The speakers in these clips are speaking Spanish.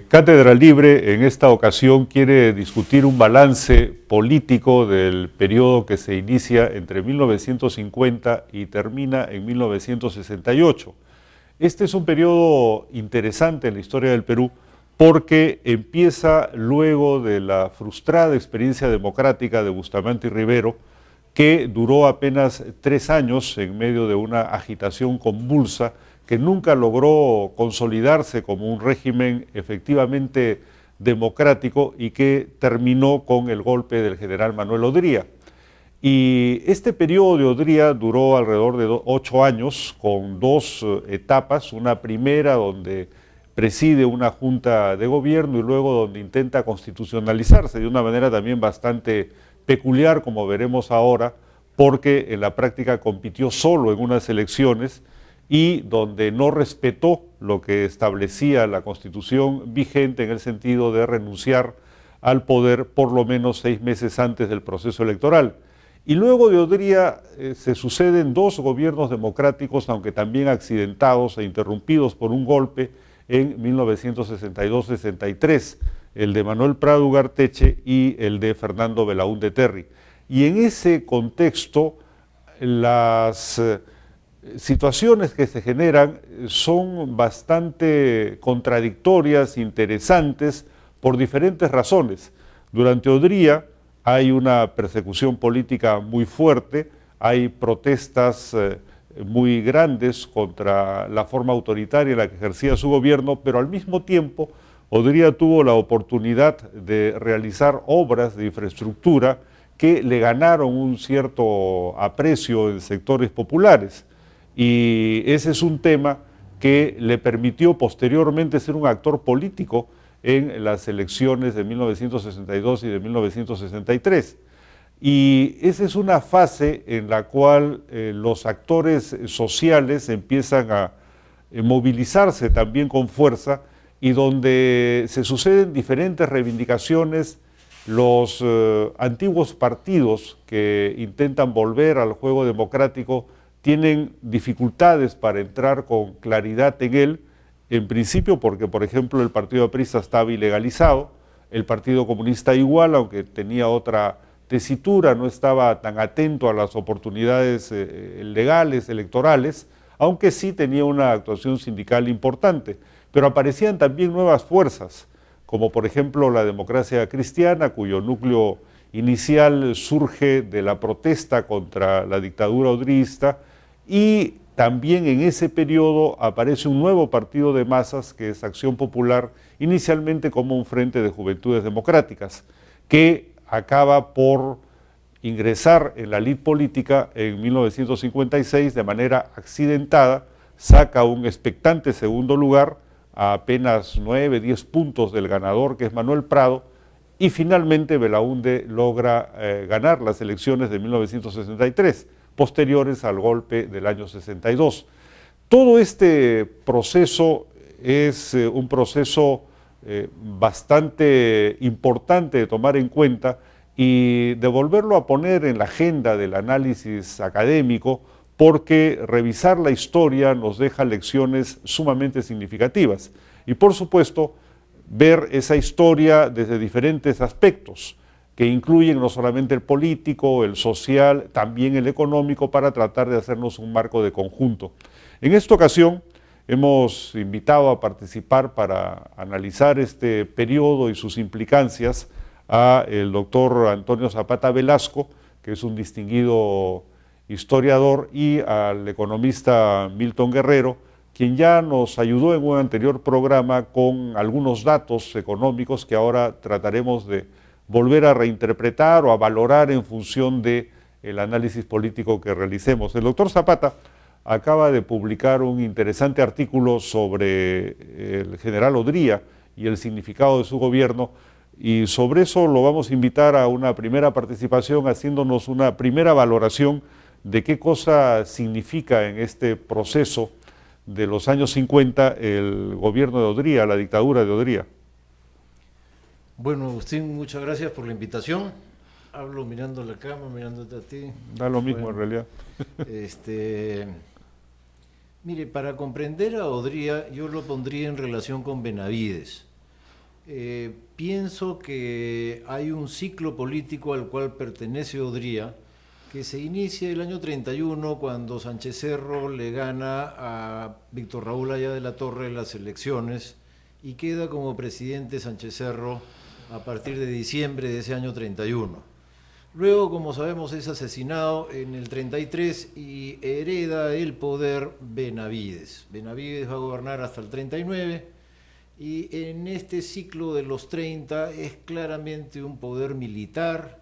Cátedra Libre en esta ocasión quiere discutir un balance político del periodo que se inicia entre 1950 y termina en 1968. Este es un periodo interesante en la historia del Perú porque empieza luego de la frustrada experiencia democrática de Bustamante y Rivero, que duró apenas 3 años en medio de una agitación convulsa que nunca logró consolidarse como un régimen efectivamente democrático y que terminó con el golpe del general Manuel Odría. Y este periodo de Odría duró alrededor de 8 años, con 2 etapas, una primera donde preside una junta de gobierno y luego donde intenta constitucionalizarse de una manera también bastante peculiar, como veremos ahora, porque en la práctica compitió solo en unas elecciones y donde no respetó lo que establecía la Constitución vigente en el sentido de renunciar al poder por lo menos 6 meses antes del proceso electoral. Y luego de Odría se suceden 2 gobiernos democráticos, aunque también accidentados e interrumpidos por un golpe en 1962-63, el de Manuel Prado Ugarteche y el de Fernando Belaúnde Terry. Y en ese contexto, las situaciones que se generan son bastante contradictorias, interesantes, por diferentes razones. Durante Odría hay una persecución política muy fuerte, hay protestas muy grandes contra la forma autoritaria en la que ejercía su gobierno, pero al mismo tiempo Odría tuvo la oportunidad de realizar obras de infraestructura que le ganaron un cierto aprecio en sectores populares. Y ese es un tema que le permitió posteriormente ser un actor político en las elecciones de 1962 y de 1963. Y esa es una fase en la cual los actores sociales empiezan a movilizarse también con fuerza y donde se suceden diferentes reivindicaciones. Los antiguos partidos que intentan volver al juego democrático tienen dificultades para entrar con claridad en él, en principio porque, por ejemplo, el Partido Aprista estaba ilegalizado, el Partido Comunista igual, aunque tenía otra tesitura, no estaba tan atento a las oportunidades legales, electorales, aunque sí tenía una actuación sindical importante. Pero aparecían también nuevas fuerzas, como por ejemplo la Democracia Cristiana, cuyo núcleo inicial surge de la protesta contra la dictadura odrista, y también en ese periodo aparece un nuevo partido de masas que es Acción Popular, inicialmente como un Frente de Juventudes Democráticas, que acaba por ingresar en la lid política en 1956 de manera accidentada, saca un expectante segundo lugar a apenas 9, 10 puntos del ganador, que es Manuel Prado, y finalmente Belaúnde logra ganar las elecciones de 1963, posteriores al golpe del año 62. Todo este proceso es un proceso bastante importante de tomar en cuenta y de volverlo a poner en la agenda del análisis académico, porque revisar la historia nos deja lecciones sumamente significativas. Y por supuesto, ver esa historia desde diferentes aspectos, que incluyen no solamente el político, el social, también el económico, para tratar de hacernos un marco de conjunto. En esta ocasión hemos invitado a participar para analizar este periodo y sus implicancias a el doctor Antonio Zapata Velasco, que es un distinguido historiador, y al economista Milton Guerrero, quien ya nos ayudó en un anterior programa con algunos datos económicos que ahora trataremos de volver a reinterpretar o a valorar en función del análisis político que realicemos. El doctor Zapata acaba de publicar un interesante artículo sobre el general Odría y el significado de su gobierno, y sobre eso lo vamos a invitar a una primera participación, haciéndonos una primera valoración de qué cosa significa en este proceso de los años 50 el gobierno de Odría, la dictadura de Odría. Bueno, Agustín, muchas gracias por la invitación. Hablo mirando la cama, mirándote a ti. Da lo mismo, bueno, en realidad. Mire, para comprender a Odría, yo lo pondría en relación con Benavides. Pienso que hay un ciclo político al cual pertenece Odría, que se inicia el año 31 cuando Sánchez Cerro le gana a Víctor Raúl Haya de la Torre en las elecciones y queda como presidente Sánchez Cerro a partir de diciembre de ese año 31. Luego, como sabemos, es asesinado en el 33 y hereda el poder Benavides. Benavides va a gobernar hasta el 39 y en este ciclo de los 30 es claramente un poder militar,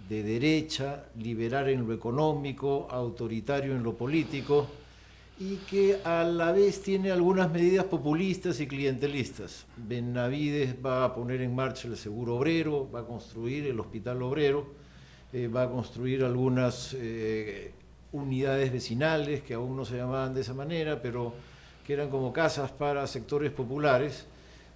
de derecha, liberal en lo económico, autoritario en lo político y que a la vez tiene algunas medidas populistas y clientelistas. Benavides va a poner en marcha el seguro obrero, va a construir el hospital obrero, va a construir algunas unidades vecinales que aún no se llamaban de esa manera, pero que eran como casas para sectores populares,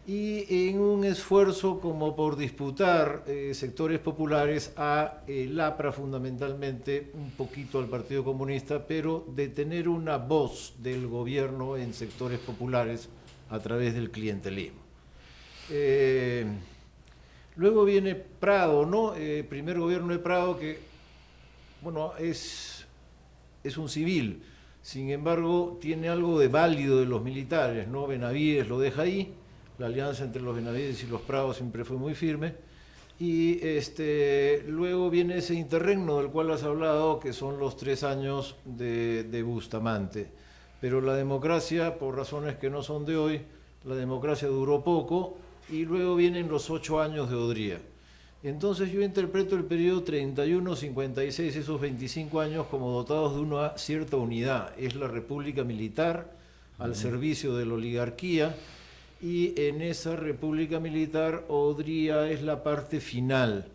y en un esfuerzo como por disputar sectores populares a el APRA fundamentalmente, un poquito al Partido Comunista, pero de tener una voz del gobierno en sectores populares a través del clientelismo. Luego viene Prado, ¿no? Primer gobierno de Prado que, bueno, es un civil, sin embargo tiene algo de válido de los militares, ¿no? Benavides lo deja ahí, la alianza entre los Benavides y los Prados siempre fue muy firme, y luego viene ese interregno del cual has hablado, que son los 3 años de Bustamante, pero la democracia, por razones que no son de hoy, la democracia duró poco, y luego vienen los 8 años de Odría. Entonces yo interpreto el periodo 31-56, esos 25 años, como dotados de una cierta unidad. Es la república militar al servicio de la oligarquía, y en esa república militar Odría es la parte final,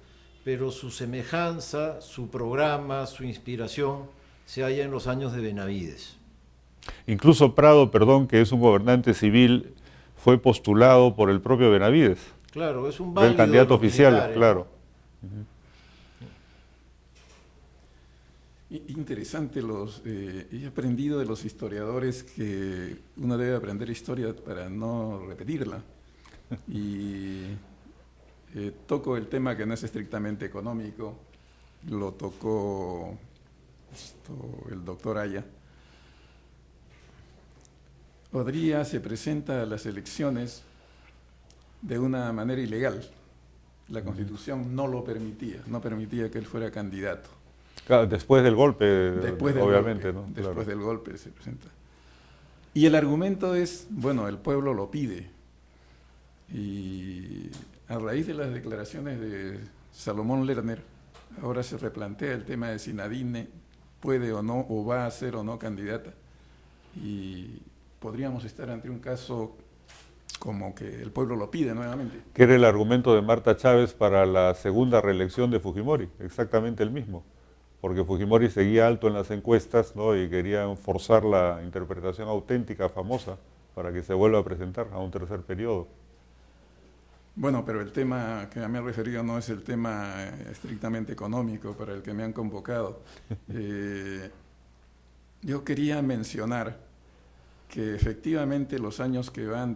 pero su semejanza, su programa, su inspiración se halla en los años de Benavides. Incluso Prado, perdón, que es un gobernante civil, fue postulado por el propio Benavides. Claro, es un válido el candidato oficial, militares, claro. Interesante, he aprendido de los historiadores que uno debe aprender historia para no repetirla. Y toco el tema que no es estrictamente económico, lo tocó el doctor Haya. Odría se presenta a las elecciones de una manera ilegal. La Constitución no lo permitía, no permitía que él fuera candidato. Claro, después del golpe, obviamente, ¿no? Después Claro. del golpe se presenta. Y el argumento es, bueno, el pueblo lo pide. Y a raíz de las declaraciones de Salomón Lerner, ahora se replantea el tema de si Nadine puede o no, o va a ser o no candidata. Y podríamos estar ante un caso como que el pueblo lo pide nuevamente. Que era el argumento de Marta Chávez para la segunda reelección de Fujimori, exactamente el mismo, porque Fujimori seguía alto en las encuestas, ¿no? Y querían forzar la interpretación auténtica, famosa, para que se vuelva a presentar a un tercer periodo. Bueno, pero el tema que me he referido no es el tema estrictamente económico para el que me han convocado. Yo quería mencionar que efectivamente los años que van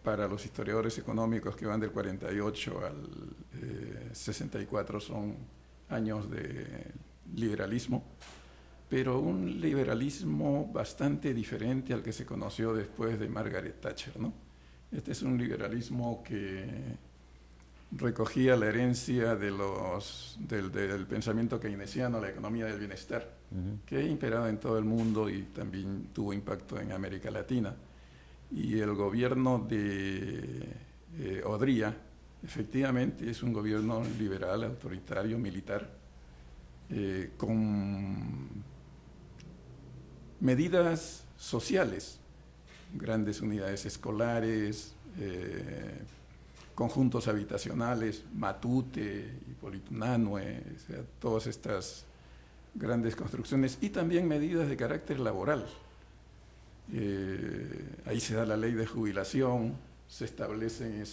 para los historiadores económicos que van del 48 al 64 son años de liberalismo, pero un liberalismo bastante diferente al que se conoció después de Margaret Thatcher, ¿no? Este es un liberalismo que recogía la herencia del pensamiento keynesiano, la economía del bienestar, que ha imperado en todo el mundo y también tuvo impacto en América Latina. Y el gobierno de Odría, efectivamente, es un gobierno liberal, autoritario, militar, con medidas sociales, grandes unidades escolares, conjuntos habitacionales, Matute, Hipólito Unanue, o sea, todas estas grandes construcciones, y también medidas de carácter laboral. Ahí se da la ley de jubilación, se establece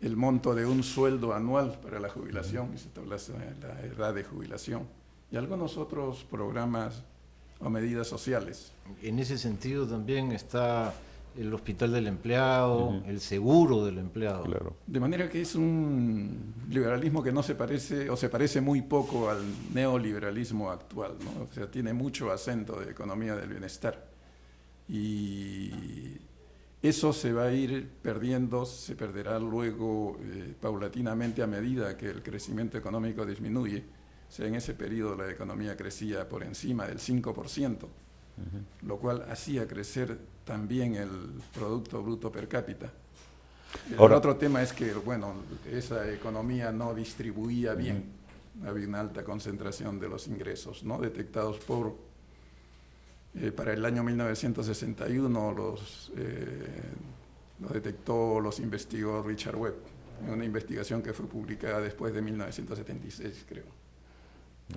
el monto de un sueldo anual para la jubilación, y se establece la edad de jubilación, y algunos otros programas o medidas sociales. En ese sentido también está el hospital del empleado, el seguro del empleado. Claro. De manera que es un liberalismo que no se parece, o se parece muy poco al neoliberalismo actual, ¿no? O sea, tiene mucho acento de economía del bienestar. Y eso se va a ir perdiendo, se perderá luego paulatinamente a medida que el crecimiento económico disminuye. O sea, en ese periodo la economía crecía por encima del 5%, lo cual hacía crecer también el Producto Bruto Per cápita. El otro tema es que, bueno, esa economía no distribuía bien, había una alta concentración de los ingresos, ¿no? Detectados para el año 1961 los detectó, los investigó Richard Webb, en una investigación que fue publicada después de 1976, creo.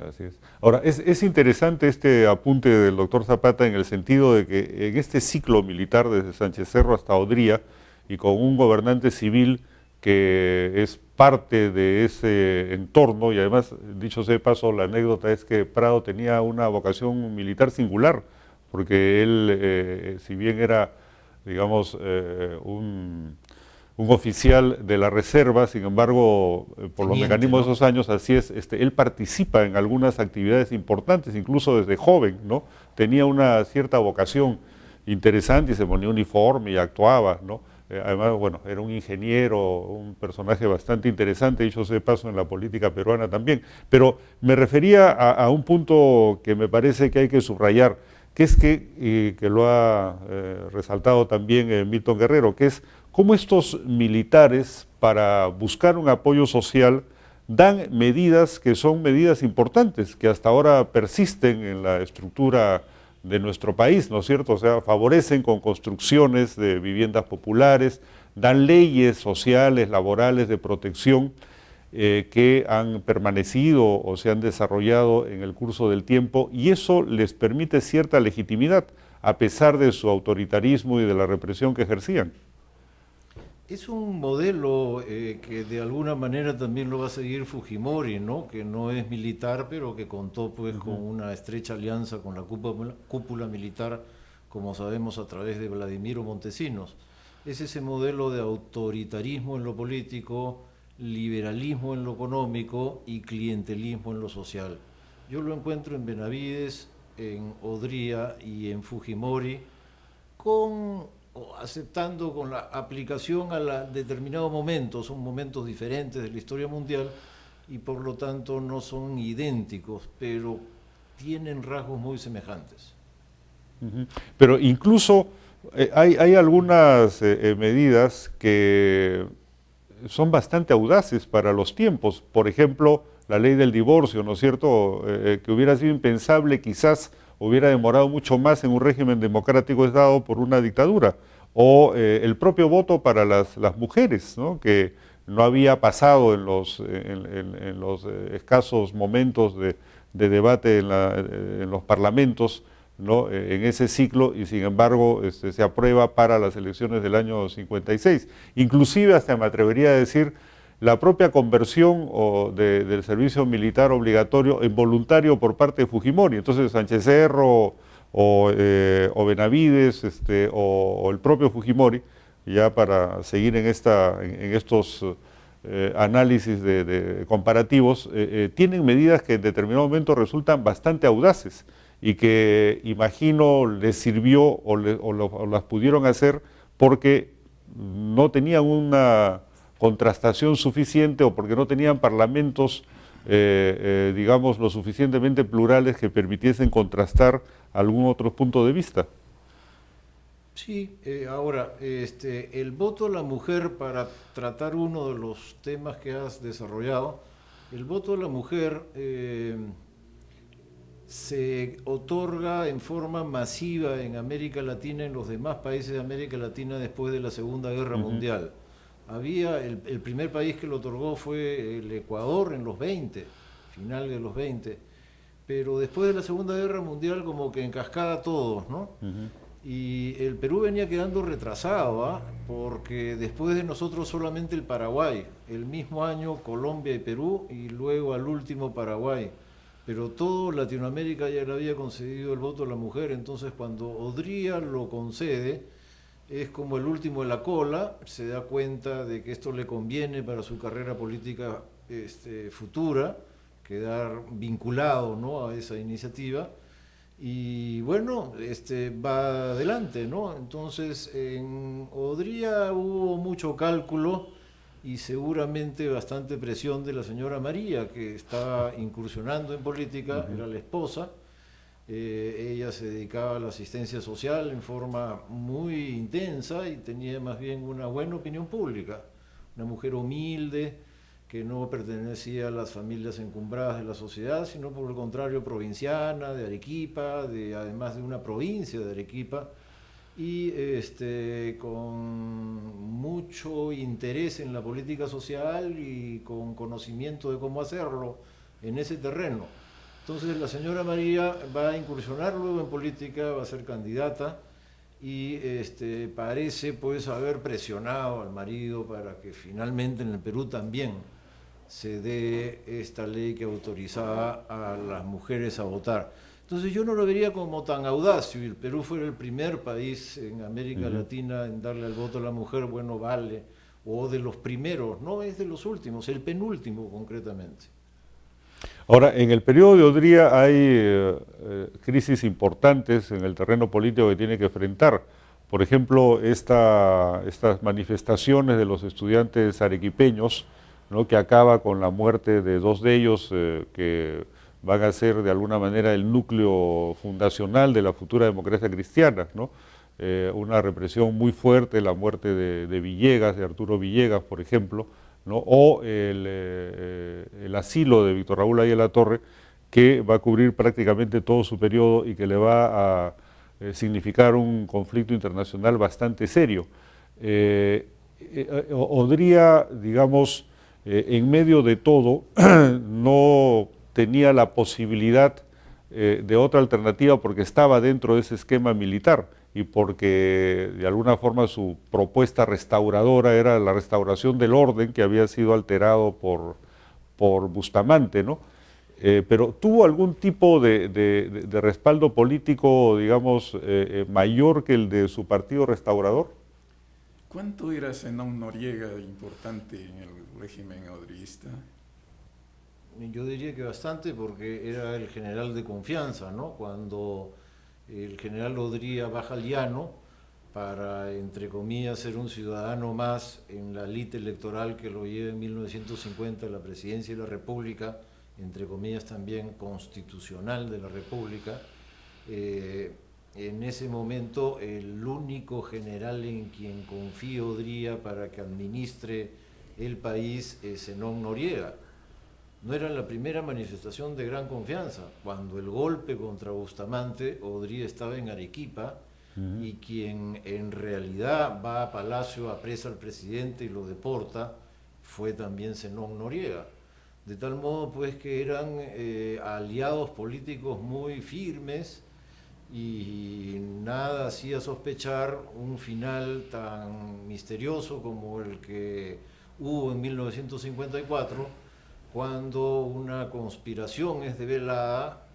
Así es. Ahora, es interesante este apunte del doctor Zapata en el sentido de que en este ciclo militar desde Sánchez Cerro hasta Odría y con un gobernante civil que es parte de ese entorno, y además, dicho sea de paso, la anécdota es que Prado tenía una vocación militar singular, porque él, si bien era, digamos, un oficial de la reserva, sin embargo, por los mecanismos de esos años, así es, él participa en algunas actividades importantes, incluso desde joven, ¿no? Tenía una cierta vocación interesante y se ponía uniforme y actuaba, ¿no? Además, bueno, era un ingeniero, un personaje bastante interesante, dicho sea de paso, en la política peruana también. Pero me refería a un punto que me parece que hay que subrayar, que es que lo ha resaltado también Milton Guerrero, que es cómo estos militares, para buscar un apoyo social, dan medidas que son medidas importantes, que hasta ahora persisten en la estructura de nuestro país, ¿no es cierto? O sea, favorecen con construcciones de viviendas populares, dan leyes sociales, laborales, de protección, que han permanecido o se han desarrollado en el curso del tiempo, y eso les permite cierta legitimidad, a pesar de su autoritarismo y de la represión que ejercían. Es un modelo que de alguna manera también lo va a seguir Fujimori, ¿no? Que no es militar, pero que contó pues con una estrecha alianza con la cúpula militar, como sabemos, a través de Vladimiro Montesinos. Es ese modelo de autoritarismo en lo político, liberalismo en lo económico y clientelismo en lo social. Yo lo encuentro en Benavides, en Odría y en Fujimori, aceptando con la aplicación a determinados momentos, son momentos diferentes de la historia mundial y por lo tanto no son idénticos, pero tienen rasgos muy semejantes. Pero incluso hay algunas medidas que son bastante audaces para los tiempos. Por ejemplo, la ley del divorcio, ¿no es cierto?, que hubiera sido impensable, quizás hubiera demorado mucho más en un régimen democrático es dado por una dictadura. O el propio voto para las mujeres, ¿no?, que no había pasado en los escasos momentos de debate en los parlamentos, ¿no?, en ese ciclo, y sin embargo se aprueba para las elecciones del año 56. Inclusive, hasta me atrevería a decir, la propia conversión del servicio militar obligatorio en voluntario por parte de Fujimori. Entonces Sánchez Cerro o Benavides o el propio Fujimori, ya para seguir en estos análisis de comparativos, tienen medidas que en determinado momento resultan bastante audaces y que imagino les sirvió o las pudieron hacer porque no tenían una contrastación suficiente o porque no tenían parlamentos, digamos, lo suficientemente plurales que permitiesen contrastar algún otro punto de vista. Sí, ahora, el voto a la mujer, para tratar uno de los temas que has desarrollado, el voto a la mujer se otorga en forma masiva en América Latina, en los demás países de América Latina después de la Segunda Guerra Mundial. El primer país que lo otorgó fue el Ecuador en los 20, final de los 20, pero después de la Segunda Guerra Mundial como que en cascada todos, ¿no? Y el Perú venía quedando retrasado, porque después de nosotros solamente el Paraguay, el mismo año Colombia y Perú, y luego al último Paraguay. Pero todo Latinoamérica ya le había concedido el voto a la mujer, entonces cuando Odría lo concede, es como el último de la cola, se da cuenta de que esto le conviene para su carrera política futura, quedar vinculado, ¿no?, a esa iniciativa, y bueno, va adelante, ¿no? Entonces en Odría hubo mucho cálculo y seguramente bastante presión de la señora María, que estaba incursionando en política, era la esposa. Ella se dedicaba a la asistencia social en forma muy intensa y tenía más bien una buena opinión pública, una mujer humilde que no pertenecía a las familias encumbradas de la sociedad, sino por el contrario provinciana, de Arequipa, además de una provincia de Arequipa, y con mucho interés en la política social y con conocimiento de cómo hacerlo en ese terreno. Entonces la señora María va a incursionar luego en política, va a ser candidata y parece pues haber presionado al marido para que finalmente en el Perú también se dé esta ley que autorizaba a las mujeres a votar. Entonces yo no lo vería como tan audaz. Si el Perú fuera el primer país en América Latina en darle el voto a la mujer, bueno, vale, o de los primeros, no es de los últimos, el penúltimo concretamente. Ahora, en el periodo de Odría hay crisis importantes en el terreno político que tiene que enfrentar. Por ejemplo, estas manifestaciones de los estudiantes arequipeños, ¿no?, que acaba con la muerte de 2 de ellos que van a ser de alguna manera el núcleo fundacional de la futura democracia cristiana, ¿no? Una represión muy fuerte, la muerte de Villegas, de Arturo Villegas, por ejemplo, ¿no?, o el asilo de Víctor Raúl Aya de la Torre, que va a cubrir prácticamente todo su periodo y que le va a significar un conflicto internacional bastante serio. Odría, digamos, en medio de todo, no tenía la posibilidad de otra alternativa porque estaba dentro de ese esquema militar y porque de alguna forma su propuesta restauradora era la restauración del orden que había sido alterado por Bustamante, ¿no? Pero ¿tuvo algún tipo de respaldo político, digamos, mayor que el de su partido restaurador? ¿Cuánto era Zenón Noriega importante en el régimen odrista? Yo diría que bastante, porque era el general de confianza, ¿no? Cuando el general Odría baja al llano para, entre comillas, ser un ciudadano más en la élite electoral que lo lleva en 1950 a la presidencia de la República, entre comillas también constitucional de la República, en ese momento el único general en quien confía Odría para que administre el país es Zenón Noriega. No era la primera manifestación de gran confianza. Cuando el golpe contra Bustamante, Odría estaba en Arequipa, y quien en realidad va a Palacio, apresa al presidente y lo deporta, fue también Zenón Noriega. De tal modo pues que eran aliados políticos muy firmes, y nada hacía sospechar un final tan misterioso como el que hubo en 1954, cuando una conspiración es develada,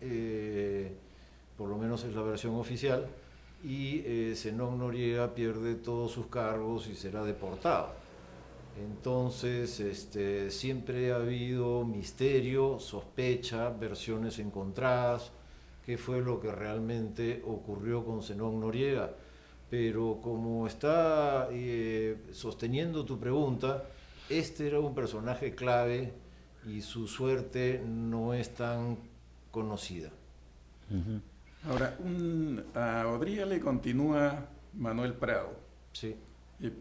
por lo menos es la versión oficial, y Zenón Noriega pierde todos sus cargos y será deportado. Entonces siempre ha habido misterio, sospecha, versiones encontradas, qué fue lo que realmente ocurrió con Zenón Noriega. Pero como está sosteniendo tu pregunta, era un personaje clave y su suerte no es tan conocida. Ahora, a Odría le continúa Manuel Prado. Sí.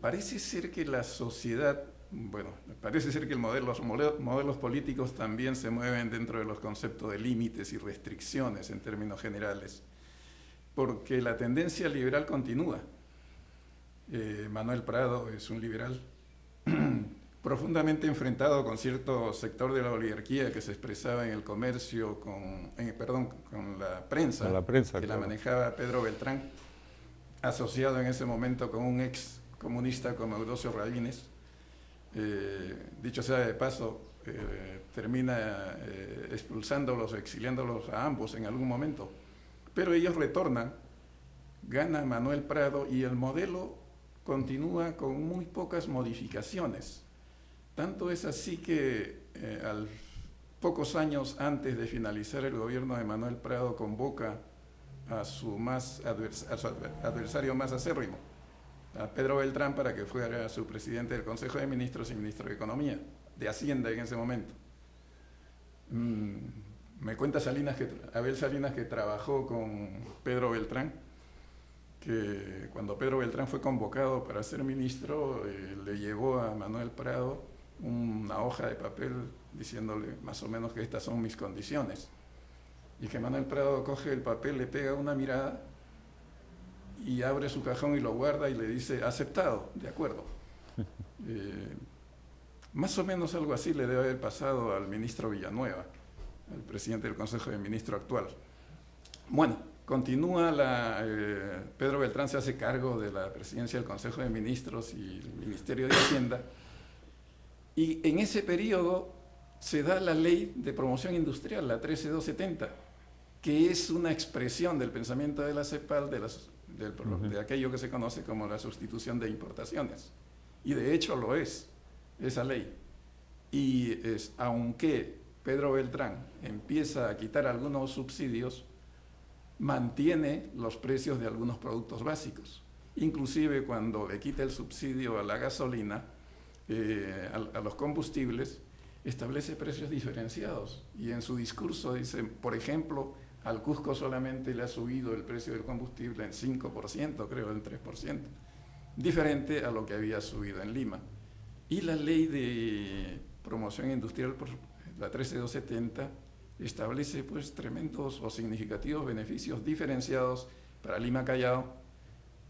Parece ser que la sociedad, bueno, parece ser que los modelos políticos también se mueven dentro de los conceptos de límites y restricciones en términos generales, porque la tendencia liberal continúa. Manuel Prado es un liberal profundamente enfrentado con cierto sector de la oligarquía que se expresaba en el comercio, con la prensa, que la manejaba Pedro Beltrán, asociado en ese momento con un ex comunista como Eudosio Rabines. Dicho sea de paso, termina expulsándolos o exiliándolos a ambos en algún momento. Pero ellos retornan, gana Manuel Prado y el modelo continúa con muy pocas modificaciones. Tanto es así que pocos años antes de finalizar el gobierno de Manuel Prado convoca a su adversario más acérrimo, a Pedro Beltrán, para que fuera su presidente del Consejo de Ministros y ministro de Economía, de Hacienda en ese momento. Me cuenta Abel Salinas, que trabajó con Pedro Beltrán, que cuando Pedro Beltrán fue convocado para ser ministro, le llevó a Manuel Prado una hoja de papel diciéndole más o menos que estas son mis condiciones. Y que Manuel Prado coge el papel, le pega una mirada y abre su cajón y lo guarda y le dice, aceptado, de acuerdo. Más o menos algo así le debe haber pasado al ministro Villanueva, el presidente del Consejo de Ministros actual. Bueno, continúa Pedro Beltrán se hace cargo de la presidencia del Consejo de Ministros y el Ministerio de Hacienda, y en ese periodo se da la Ley de Promoción Industrial, la 13270, que es una expresión del pensamiento de la CEPAL de aquello que se conoce como la sustitución de importaciones. Y de hecho lo es, esa ley. Y aunque Pedro Beltrán empieza a quitar algunos subsidios, mantiene los precios de algunos productos básicos. Inclusive cuando le quita el subsidio a la gasolina, a los combustibles, establece precios diferenciados. Y en su discurso dice, por ejemplo, al Cusco solamente le ha subido el precio del combustible en 5%, creo, en 3%, diferente a lo que había subido en Lima. Y la ley de promoción industrial, la 13270, establece pues tremendos o significativos beneficios diferenciados para Lima Callao,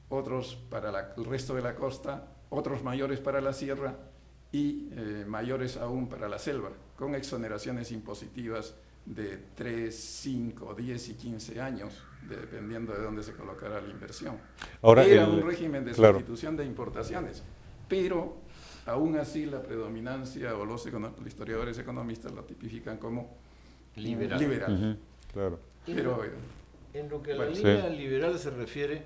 otros para el resto de la costa, otros mayores para la sierra y mayores aún para la selva, con exoneraciones impositivas de 3, 5, 10 y 15 años, dependiendo de dónde se colocara la inversión. Ahora, era un régimen de sustitución de importaciones, pero aún así la predominancia, o los historiadores economistas lo tipifican como liberal. Claro. Pero, en lo que a la línea liberal se refiere,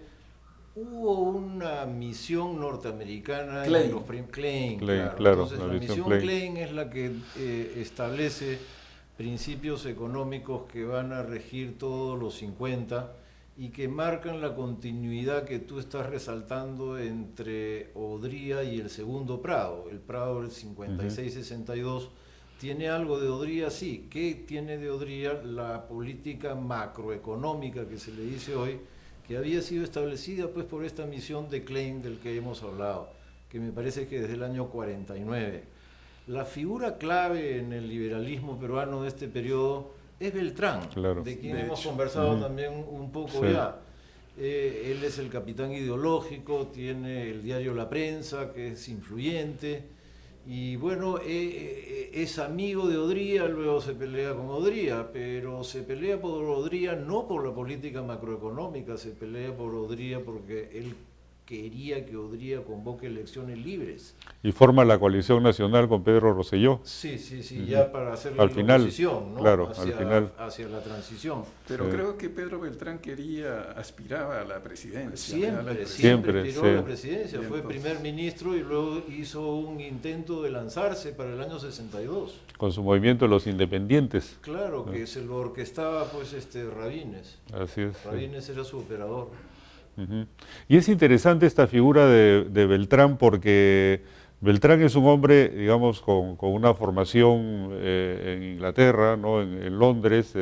hubo una misión norteamericana Klein. Klein, claro. Entonces, la misión Klein es la que establece principios económicos que van a regir todos los 50 y que marcan la continuidad que tú estás resaltando entre Odría y el segundo Prado. El Prado del 56-62 tiene algo de Odría, sí. ¿Qué tiene de Odría? La política macroeconómica que se le dice hoy, que había sido establecida pues por esta misión de Klein del que hemos hablado, que me parece que desde el año 49. La figura clave en el liberalismo peruano de este periodo es Beltrán, de quien hemos conversado también un poco ya. Él es el capitán ideológico, tiene el diario La Prensa, que es influyente, y bueno, es amigo de Odría, luego se pelea con Odría, pero se pelea por Odría no por la política macroeconómica, se pelea por Odría porque él quería que Odría convoque elecciones libres. Y forma la coalición nacional con Pedro Rosselló. Sí, ya para hacer la oposición, ¿no? Claro, al final. Hacia la transición. Pero creo que Pedro Beltrán aspiraba a la presidencia. Siempre aspiró a la presidencia. Fue primer ministro y luego hizo un intento de lanzarse para el año 62. Con su movimiento de los independientes. Claro, que se lo orquestaba pues Rabines. Así es. Rabines era su operador. Y es interesante esta figura de Beltrán porque Beltrán es un hombre, digamos, con una formación en Inglaterra, ¿no? en Londres,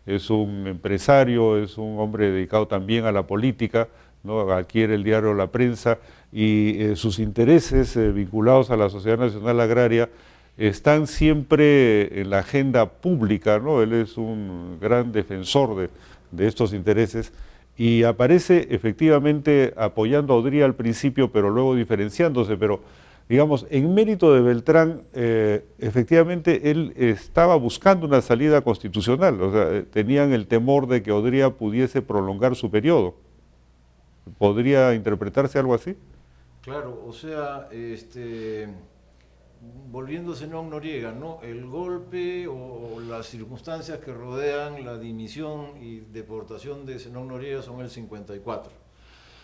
es un empresario, es un hombre dedicado también a la política, ¿no? Adquiere el diario La Prensa y sus intereses vinculados a la Sociedad Nacional Agraria están siempre en la agenda pública, ¿no? Él es un gran defensor de estos intereses. Y aparece efectivamente apoyando a Odría al principio, pero luego diferenciándose. Pero, digamos, en mérito de Beltrán, efectivamente él estaba buscando una salida constitucional. O sea, tenían el temor de que Odría pudiese prolongar su periodo. ¿Podría interpretarse algo así? Claro, o sea, volviendo a Zenón Noriega, ¿no? El golpe o las circunstancias que rodean la dimisión y deportación de Zenón Noriega son el 54.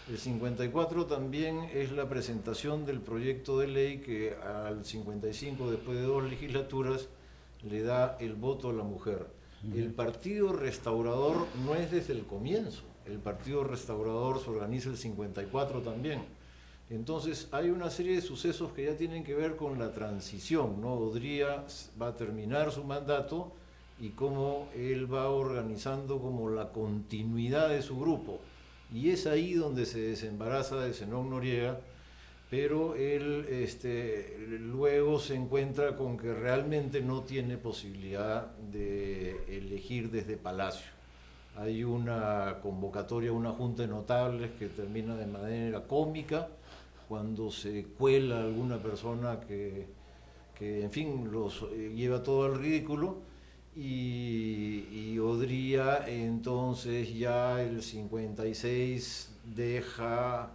El 54 también es la presentación del proyecto de ley que al 55, después de 2 legislaturas, le da el voto a la mujer. El Partido Restaurador no es desde el comienzo, el Partido Restaurador se organiza el 54 también. Entonces hay una serie de sucesos que ya tienen que ver con la transición, ¿no? Odría va a terminar su mandato y cómo él va organizando como la continuidad de su grupo. Y es ahí donde se desembaraza de Zenón Noriega, pero él luego se encuentra con que realmente no tiene posibilidad de elegir desde Palacio. Hay una convocatoria, una junta de notables que termina de manera cómica, cuando se cuela alguna persona que en fin, los lleva todo al ridículo, y Odría entonces ya el 56 deja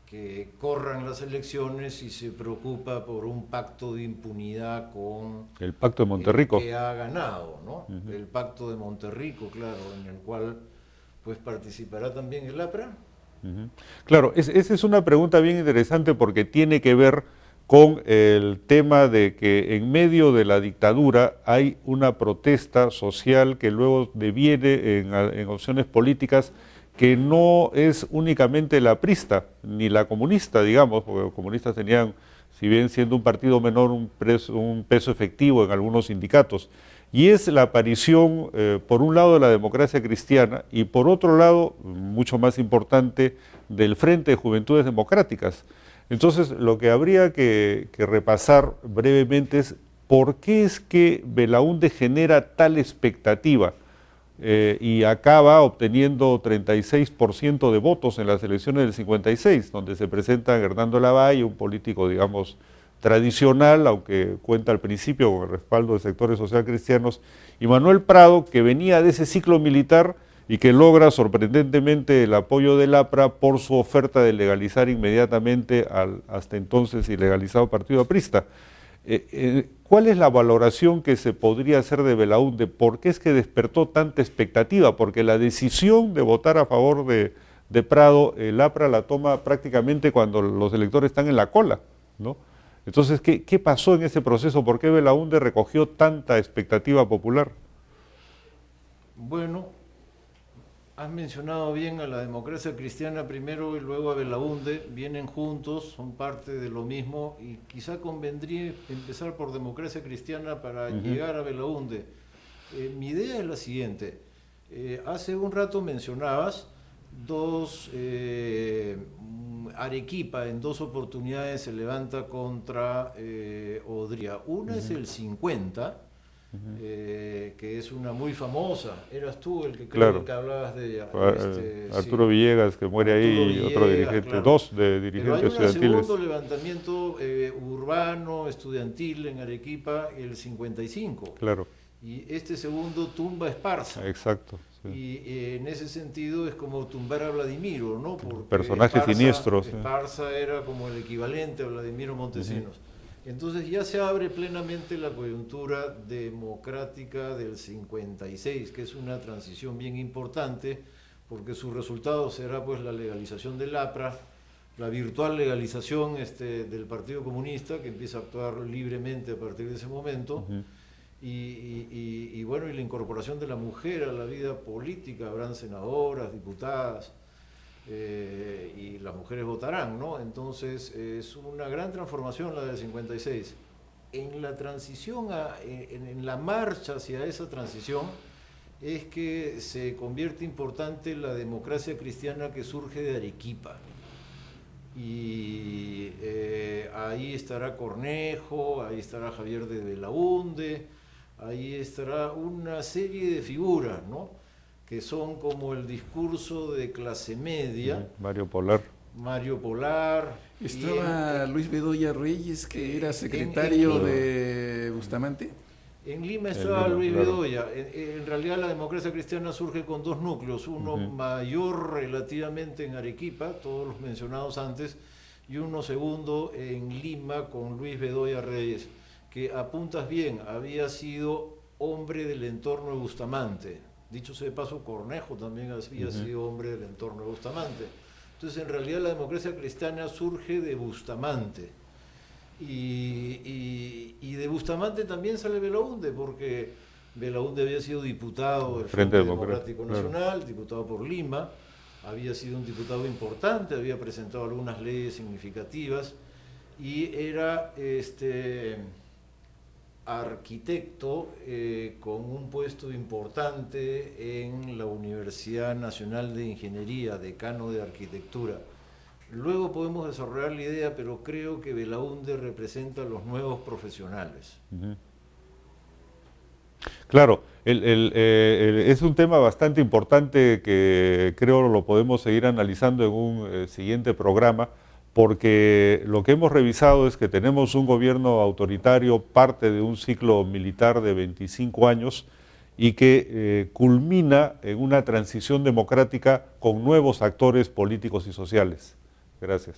que corran las elecciones y se preocupa por un pacto de impunidad con el Pacto de Monterrico, que ha ganado, ¿no? El Pacto de Monterrico, claro, en el cual pues participará también el APRA. Claro, esa es una pregunta bien interesante porque tiene que ver con el tema de que en medio de la dictadura hay una protesta social que luego deviene en opciones políticas que no es únicamente la aprista ni la comunista, digamos, porque los comunistas tenían, si bien siendo un partido menor, un peso efectivo en algunos sindicatos, y es la aparición, por un lado, de la democracia cristiana y por otro lado, mucho más importante, del Frente de Juventudes Democráticas. Entonces, lo que habría que repasar brevemente es por qué es que Belaúnde genera tal expectativa y acaba obteniendo 36% de votos en las elecciones del 56, donde se presenta Hernando Lavalle, un político, digamos, tradicional, aunque cuenta al principio con el respaldo de sectores socialcristianos, y Manuel Prado, que venía de ese ciclo militar y que logra sorprendentemente el apoyo del APRA por su oferta de legalizar inmediatamente al hasta entonces ilegalizado partido aprista. ¿Cuál es la valoración que se podría hacer de Belaúnde? ¿Por qué es que despertó tanta expectativa? Porque la decisión de votar a favor de Prado, el APRA la toma prácticamente cuando los electores están en la cola, ¿no? Entonces, ¿qué pasó en ese proceso? ¿Por qué Belaúnde recogió tanta expectativa popular? Bueno, has mencionado bien a la democracia cristiana primero y luego a Belaúnde, vienen juntos, son parte de lo mismo, y quizá convendría empezar por democracia cristiana para llegar a Belaúnde. Mi idea es la siguiente: hace un rato mencionabas Arequipa en 2 oportunidades se levanta contra Odría. Una es el 50, que es una muy famosa. Eras tú el que creo que hablabas de ella. Arturo Villegas, que muere Arturo ahí, Villegas, otro dirigente, claro. 2 de dirigentes estudiantiles. Pero hay un segundo levantamiento urbano, estudiantil en Arequipa, el 55. Claro. Y este segundo tumba a Esparza. Exacto. Sí. Y en ese sentido es como tumbar a Vladimiro, ¿no? Porque personaje siniestro. Esparza era como el equivalente a Vladimiro Montesinos. Entonces ya se abre plenamente la coyuntura democrática del 56, que es una transición bien importante, porque su resultado será pues la legalización del APRA, la virtual legalización del Partido Comunista, que empieza a actuar libremente a partir de ese momento, y bueno, y la incorporación de la mujer a la vida política. Habrán senadoras, diputadas, y las mujeres votarán, ¿no? Entonces es una gran transformación la del 56. En la transición, en la marcha hacia esa transición, es que se convierte importante la democracia cristiana que surge de Arequipa. Y ahí estará Cornejo, ahí estará Javier de Belaúnde, ahí estará una serie de figuras, ¿no? Que son como el discurso de clase media. Mario Polar. Estaba Luis Bedoya Reyes, que era secretario de Bustamante. En Lima estaba Luis Bedoya. En realidad la democracia cristiana surge con 2 núcleos, uno mayor relativamente en Arequipa, todos los mencionados antes, y uno segundo en Lima con Luis Bedoya Reyes, que apuntas bien, había sido hombre del entorno de Bustamante. Dicho sea de paso, Cornejo también había sido hombre del entorno de Bustamante. Entonces, en realidad la democracia cristiana surge de Bustamante. Y de Bustamante también sale Belaúnde, porque Belaúnde había sido diputado del Frente Democrático Nacional, diputado por Lima, había sido un diputado importante, había presentado algunas leyes significativas y era arquitecto con un puesto importante en la Universidad Nacional de Ingeniería, decano de arquitectura. Luego podemos desarrollar la idea, pero creo que Belaúnde representa a los nuevos profesionales. Claro, es un tema bastante importante que creo lo podemos seguir analizando en un siguiente programa, porque lo que hemos revisado es que tenemos un gobierno autoritario, parte de un ciclo militar de 25 años y que culmina en una transición democrática con nuevos actores políticos y sociales. Gracias.